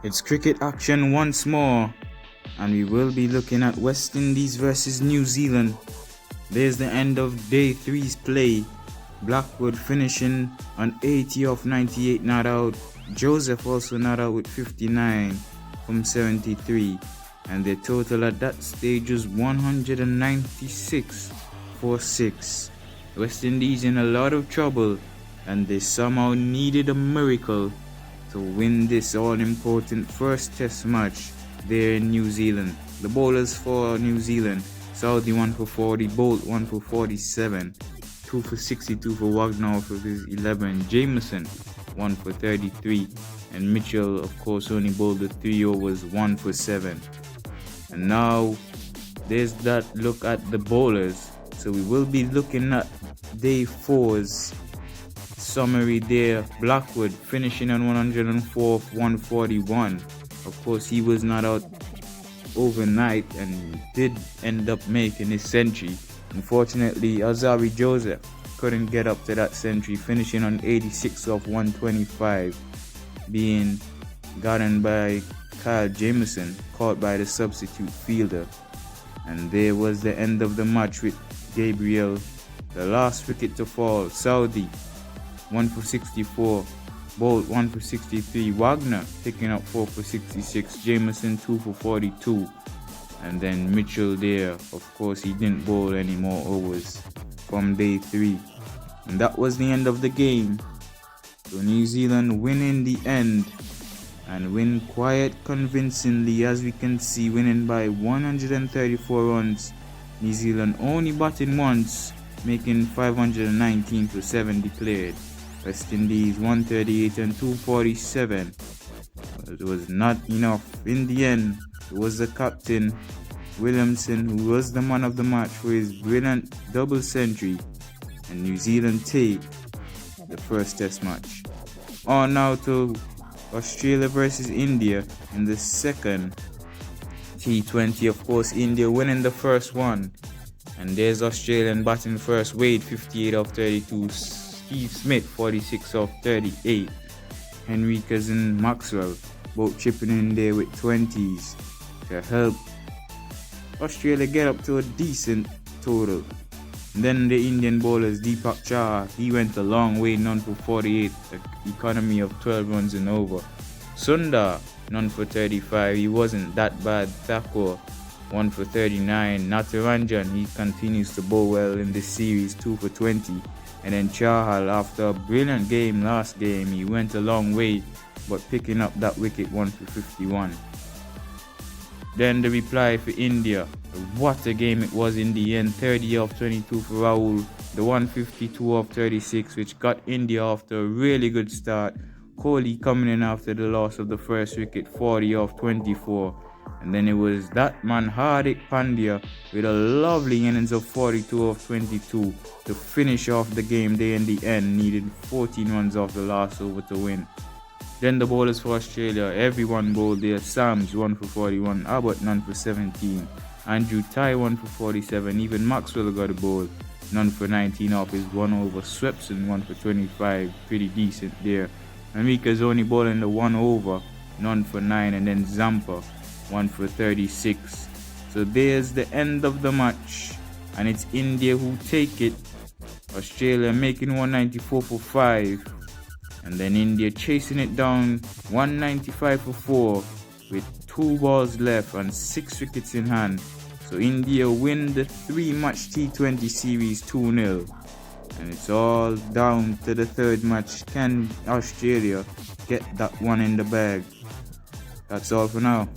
It's cricket action once more, and we will be looking at West Indies versus New Zealand. There's the end of day 3's play. Blackwood finishing on 80 of 98 not out. Joseph also not out with 59 from 73. And their total at that stage was 196 for 6. West Indies in a lot of trouble, and they somehow needed a miracle to win this all-important first test match there in New Zealand. The bowlers for New Zealand: Southey 1 for 40, Bolt 1 for 47, 2 for 62 for Wagner for his 11, Jameson 1 for 33, and Mitchell, of course, only bowled the 3 overs, 1 for 7. And now there's that look at the bowlers. So we will be looking at day 4's summary there. Blackwood finishing on 104 of 141. Of course, he was not out overnight and did end up making his century. Unfortunately, Azari Joseph couldn't get up to that century, finishing on 86 of 125, being gotten by Kyle Jameson, caught by the substitute fielder. And there was the end of the match with Gabriel, the last wicket to fall. Southey 1 for 64, Bolt 1 for 63, Wagner picking up 4 for 66, Jameson 2 for 42, and then Mitchell there. Of course, he didn't bowl any more overs from day 3. And that was the end of the game. So New Zealand win in the end, and win quite convincingly, as we can see, winning by 134 runs. New Zealand only batting once, making 519 for 7 declared. West Indies 138 and 247. It was not enough. In the end, it was the captain, Williamson, who was the man of the match for his brilliant double century, and New Zealand take the first test match. On now to Australia versus India in the second T20. Of course, India winning the first one. And there's Australian batting first. Wade 58 of 32. Steve Smith 46 of 38. Henriques and Maxwell both chipping in there with 20s to help Australia get up to a decent total. And then the Indian bowlers, Deepak Chahar, he went a long way, none for 48, an economy of 12 runs and over. Sundar, none for 35, he wasn't that bad. Thakur, 1 for 39. Natarajan, he continues to bowl well in this series, 2 for 20. And then Chahal, after a brilliant game last game, he went a long way, but picking up that wicket, 1 for 51. Then the reply for India. What a game it was in the end. 30 of 22 for Rahul. The 152 of 36, which got India off to a really good start. Kohli coming in after the loss of the first wicket, 40 of 24. And then it was that man Hardik Pandya with a lovely innings of 42 of 22 to finish off the game there in the end. Needed 14 runs off the last over to win. Then the bowlers for Australia, everyone bowled there. Sams 1 for 41, Abbott none for 17, Andrew Tye 1 for 47, even Maxwell got a bowl, none for 19 off his 1 over. Swepson 1 for 25, pretty decent there. Henriques only bowling the 1 over, none for 9, and then Zampa 1 for 36. So there's the end of the match, and it's India who take it. Australia making 194 for 5. And then India chasing it down 195 for 4 with 2 balls left and 6 wickets in hand. So India win the 3-match T20 series 2-0. And it's all down to the third match. Can Australia get that one in the bag? That's all for now.